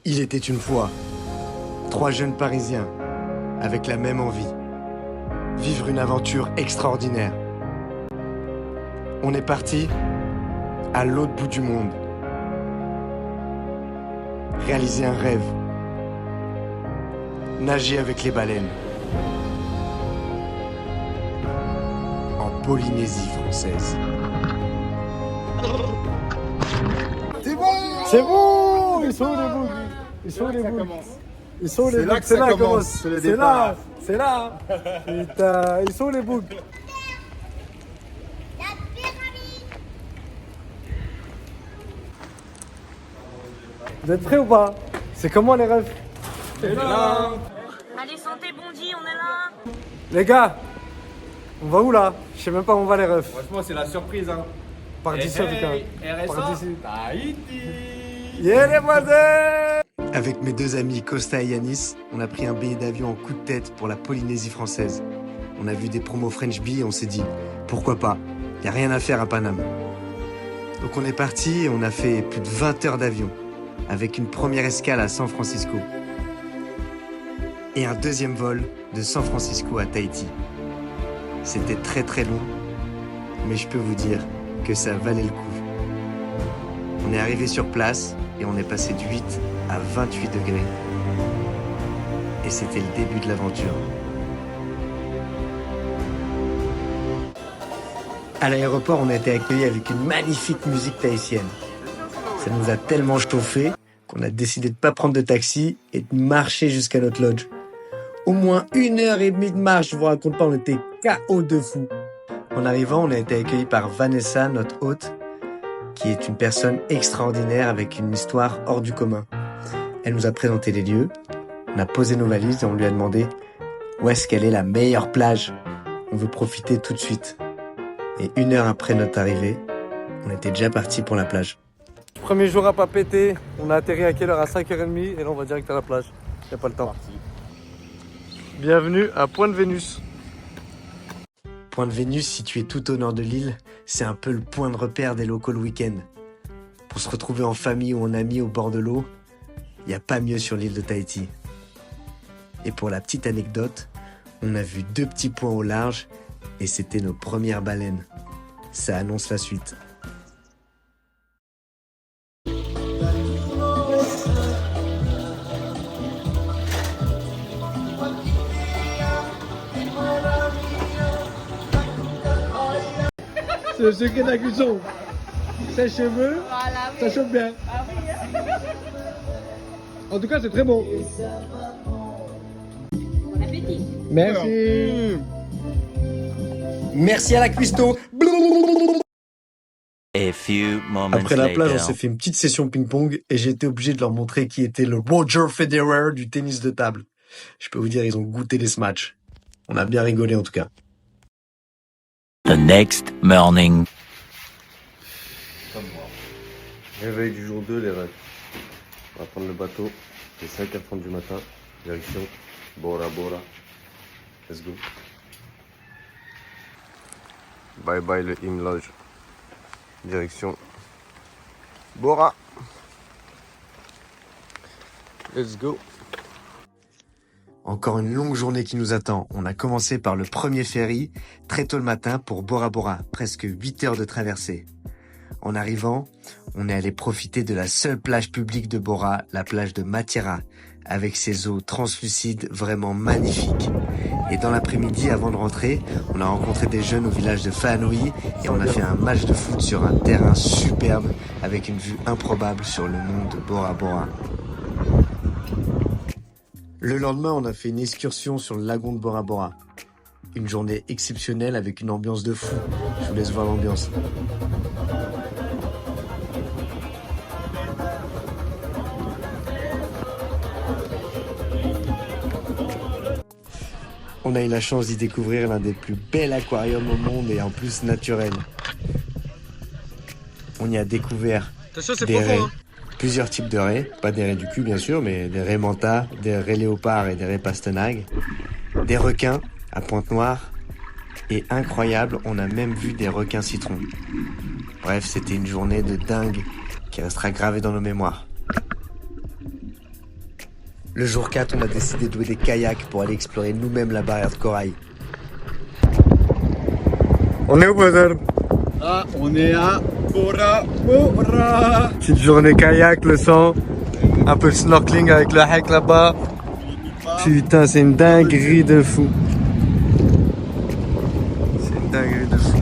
Il était une fois 3 jeunes Parisiens avec la même envie, vivre une aventure extraordinaire. On est parti à l'autre bout du monde, réaliser un rêve, nager avec les baleines, en Polynésie française. C'est bon! C'est bon! Ils sont où les boules? Ils sont où les boules? Ils sont où les boules? C'est là que ça commence. C'est le départ. C'est là! Putain, ils sont où les boules? Vous êtes prêts ou pas? C'est comment les rêves? C'est là! Allez, santé, Bondy, on est là. Les gars, on va où là? Je sais même pas où on va les refs. Franchement, c'est la surprise, hein. Par d'ici en tout cas. RSA, Par d'ici. Tahiti. Yeah les voisins! Avec mes 2 amis Costa et Yanis, on a pris un billet d'avion en coup de tête pour la Polynésie française. On a vu des promos French Bee et on s'est dit, pourquoi pas? Y a rien à faire à Paname. Donc on est parti et on a fait plus de 20 heures d'avion, avec une première escale à San Francisco. Et un deuxième vol de San Francisco à Tahiti. C'était très très long, mais je peux vous dire que ça valait le coup. On est arrivé sur place et on est passé de 8 à 28 degrés. Et c'était le début de l'aventure. À l'aéroport, on a été accueillis avec une magnifique musique tahitienne. Ça nous a tellement chauffé qu'on a décidé de ne pas prendre de taxi et de marcher jusqu'à notre lodge. Au moins 1h30 de marche, je vous raconte pas, on était KO de fou. En arrivant, on a été accueillis par Vanessa, notre hôte, qui est une personne extraordinaire avec une histoire hors du commun. Elle nous a présenté les lieux, on a posé nos valises et on lui a demandé où est-ce qu'elle est la meilleure plage. On veut profiter tout de suite. Et 1 heure après notre arrivée, on était déjà parti pour la plage. Premier jour à pas péter, on a atterri à quelle heure? À 5h30 et là on va direct à la plage. Y a pas le temps. Bienvenue à Point de Vénus. Point de Vénus, situé tout au nord de l'île, c'est un peu le point de repère des locaux le week-end. Pour se retrouver en famille ou en amis au bord de l'eau, il n'y a pas mieux sur l'île de Tahiti. Et pour la petite anecdote, on a vu 2 petits points au large et c'était nos premières baleines. Ça annonce la suite. C'est ce qu'est la cuisson. Ses cheveux, Voilà, oui. ça chauffe bien. Ah oui, En tout cas, c'est très bon. Bon appétit. Merci. Merci à la cuistot. A few moments Après la plage, on later. s'est fait une petite session ping-pong et j'ai été obligé de leur montrer qui était le Roger Federer du tennis de table. Je peux vous dire, ils ont goûté les matchs. On a bien rigolé en tout cas. The next morning. Réveil du jour 2, les rêves. On va prendre le bateau. C'est 5h30 du matin. Direction Bora Bora. Let's go. Bye bye le Im Lodge. Direction Bora. Let's go. Encore une longue journée qui nous attend. On a commencé par le premier ferry, très tôt le matin pour Bora Bora, presque 8 heures de traversée. En arrivant, on est allé profiter de la seule plage publique de Bora, la plage de Matira, avec ses eaux translucides vraiment magnifiques. Et dans l'après-midi, avant de rentrer, on a rencontré des jeunes au village de Fa'anui et on a fait un match de foot sur un terrain superbe avec une vue improbable sur le monde de Bora Bora. Le lendemain, on a fait une excursion sur le lagon de Bora Bora. Une journée exceptionnelle avec une ambiance de fou. Je vous laisse voir l'ambiance. On a eu la chance d'y découvrir l'un des plus bels aquariums au monde et en plus naturel. On y a découvert des raies, plusieurs types de raies, pas des raies du cul bien sûr, mais des raies manta, des raies léopards et des raies pastenagues, des requins à pointe noire et incroyable, on a même vu des requins citrons. Bref, c'était une journée de dingue qui restera gravée dans nos mémoires. Le jour 4, on a décidé de louer des kayaks pour aller explorer nous-mêmes la barrière de corail. On est où, Bozor? Ah, on est à Bora Bora. Petite journée kayak, le sang. Un peu de snorkeling avec le hike là-bas. Putain, c'est une dinguerie de fou. C'est une dinguerie de fou.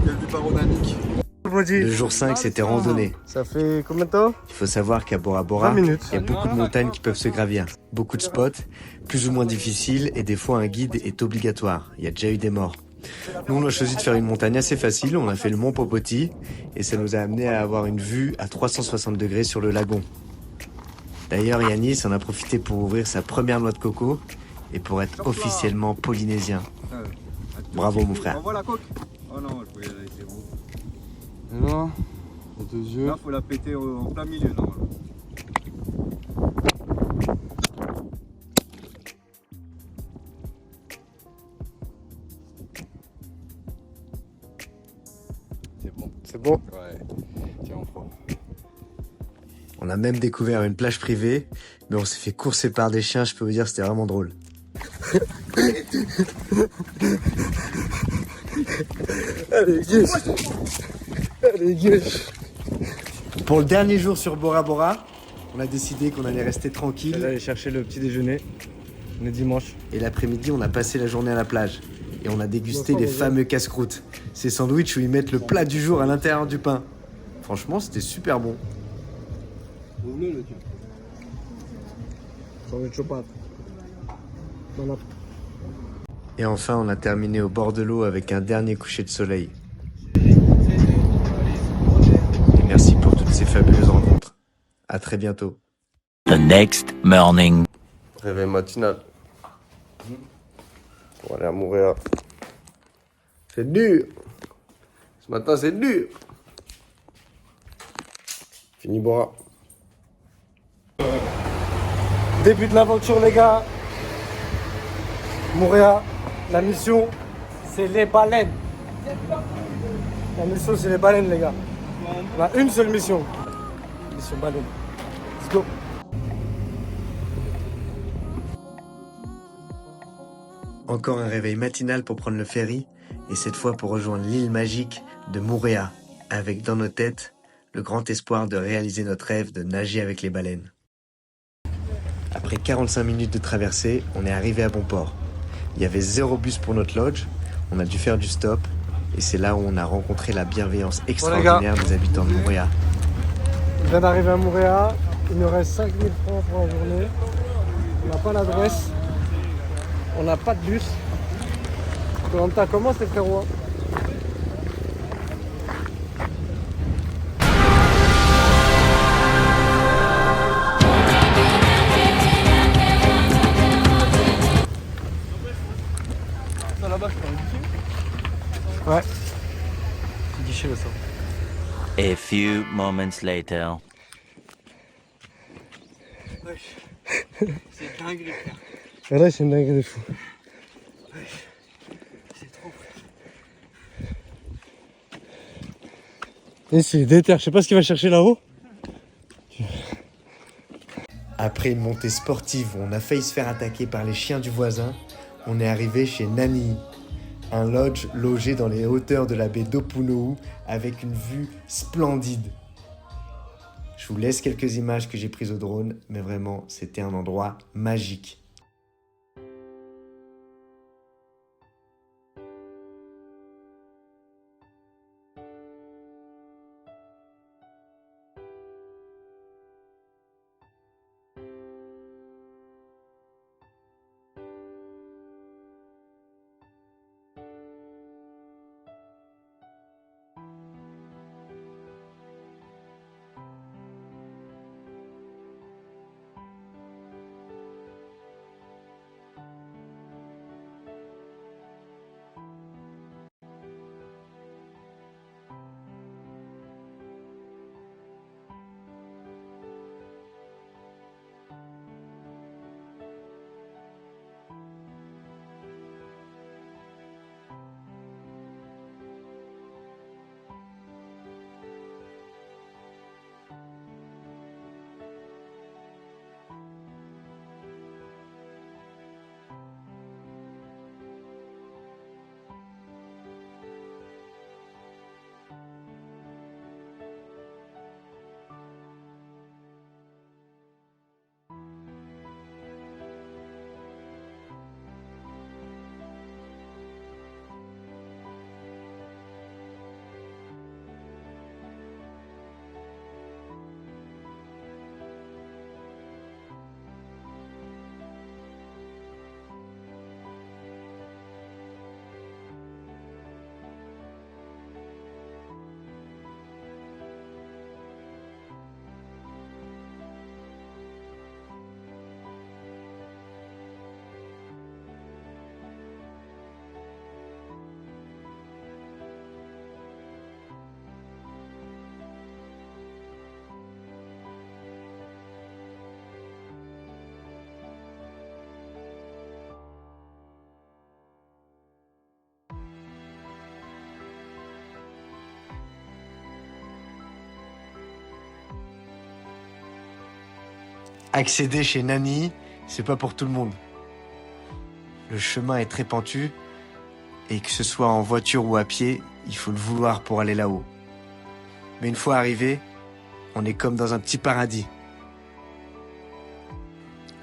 Quelle vue panoramique. Le jour 5, c'était randonnée. Ça fait combien de temps? Il faut savoir qu'à Bora Bora, 20 minutes. il y a beaucoup de montagnes qui peuvent se gravir. Beaucoup de spots, plus ou moins difficiles, et des fois un guide est obligatoire. Il y a déjà eu des morts. Nous, on a choisi de faire une montagne assez facile. On a fait le mont Popoti, et ça nous a amené à avoir une vue à 360 degrés sur le lagon. D'ailleurs, Yanis en a profité pour ouvrir sa première noix de coco et pour être officiellement polynésien. Bravo, mon frère. Envoie la coque. Oh non, je voulais la laisser vous. Non, les deux yeux. Là, faut la péter en plein milieu, normalement. C'est bon. C'est bon? Ouais. Tiens, on prend. On a même découvert une plage privée, mais on s'est fait courser par des chiens, je peux vous dire, c'était vraiment drôle. Allez, gueule. Allez, gueule. Pour le dernier jour sur Bora Bora, on a décidé qu'on allait rester tranquille. Aller chercher le petit déjeuner. On est dimanche. Et l'après-midi, on a passé la journée à la plage. Et on a dégusté les fameux casse-croûtes. Ces sandwichs où ils mettent le plat du jour à l'intérieur du pain. Franchement, c'était super bon. Ouvre-le, le tien. Sandwich aux pâtes. Dans la... Et enfin, on a terminé au bord de l'eau avec un dernier coucher de soleil. Et merci pour toutes ces fabuleuses rencontres. À très bientôt. The next morning. Réveil matinal. On va aller à Montréal. C'est dur. Ce matin, c'est dur. Fini Bora. Début de l'aventure, les gars. Montréal, la mission, c'est les baleines. La mission, c'est les baleines, les gars. On a une seule mission. Mission baleine. Let's go. Encore un réveil matinal pour prendre le ferry, et cette fois pour rejoindre l'île magique de Moorea, avec dans nos têtes le grand espoir de réaliser notre rêve de nager avec les baleines. Après 45 minutes de traversée, on est arrivé à bon port. Il y avait 0 bus pour notre lodge, on a dû faire du stop, et c'est là où on a rencontré la bienveillance extraordinaire des habitants de Moorea. On vient d'arriver à Montréal. Il nous reste 5000 francs pour la journée. On n'a pas l'adresse. On n'a pas de bus. Colanta, comment c'est, frérot? Ça là-bas, je prends le guichet. Ouais. C'est guichet là, ça. A few moments later. C'est dingue, les frères. Et là, c'est une dinguerie de fou. C'est trop. Et c'est déter, je sais pas ce qu'il va chercher là-haut. Après une montée sportive où on a failli se faire attaquer par les chiens du voisin, on est arrivé chez Nani, un lodge logé dans les hauteurs de la baie d'Opunohu avec une vue splendide. Je vous laisse quelques images que j'ai prises au drone, mais vraiment, c'était un endroit magique. Accéder chez Nani, c'est pas pour tout le monde. Le chemin est très pentu et que ce soit en voiture ou à pied, il faut le vouloir pour aller là-haut. Mais une fois arrivé, on est comme dans un petit paradis.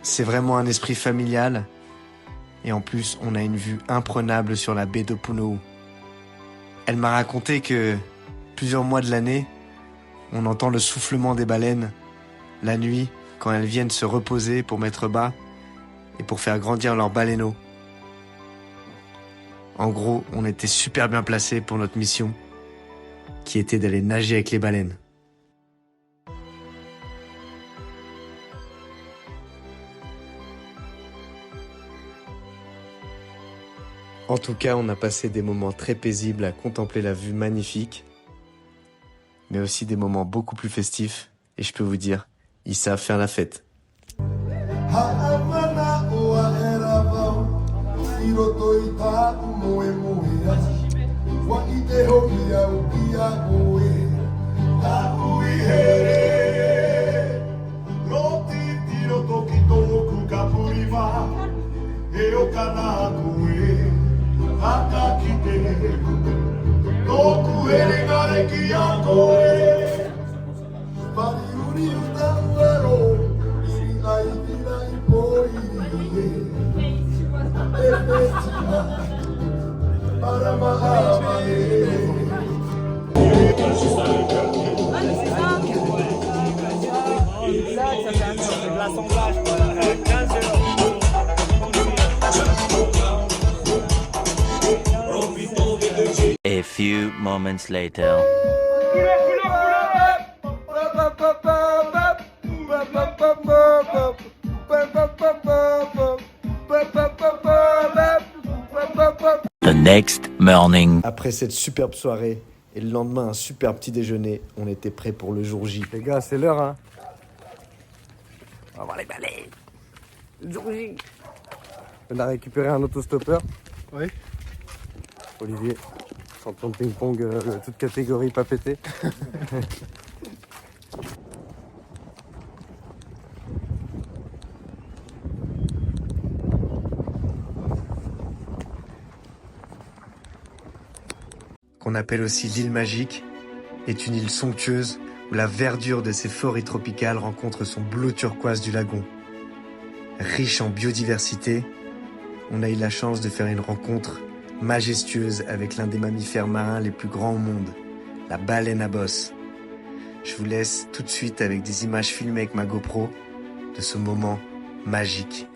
C'est vraiment un esprit familial et en plus, on a une vue imprenable sur la baie de Punouh. Elle m'a raconté que plusieurs mois de l'année, on entend le soufflement des baleines la nuit quand elles viennent se reposer pour mettre bas et pour faire grandir leurs baleineaux. En gros, on était super bien placés pour notre mission, qui était d'aller nager avec les baleines. En tout cas, on a passé des moments très paisibles à contempler la vue magnifique, mais aussi des moments beaucoup plus festifs, et je peux vous dire, ils savent faire la fête. A few moments later. The next morning. Après cette superbe soirée et le lendemain un super petit déjeuner, on était prêts pour le jour J. Les gars, c'est l'heure, hein. On va voir les baleines. Le jour J. On a récupéré un autostoppeur. Oui. Olivier, champion de ping-pong, toute catégorie pas pété. Qu'on appelle aussi l'île magique, est une île somptueuse où la verdure de ses forêts tropicales rencontre son bleu turquoise du lagon. Riche en biodiversité, on a eu la chance de faire une rencontre majestueuse avec l'un des mammifères marins les plus grands au monde, la baleine à bosse. Je vous laisse tout de suite avec des images filmées avec ma GoPro de ce moment magique.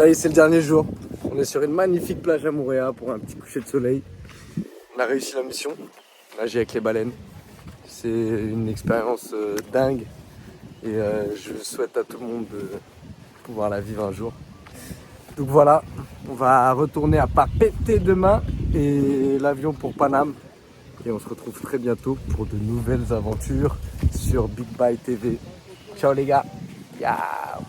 Ça y est, c'est le dernier jour. On est sur une magnifique plage à Moorea pour un petit coucher de soleil. On a réussi la mission. Nager avec les baleines. C'est une expérience dingue. Et je souhaite à tout le monde de pouvoir la vivre un jour. Donc voilà, on va retourner à Papeete demain et l'avion pour Paname. Et on se retrouve très bientôt pour de nouvelles aventures sur Big Bye TV. Ciao les gars. Ciao.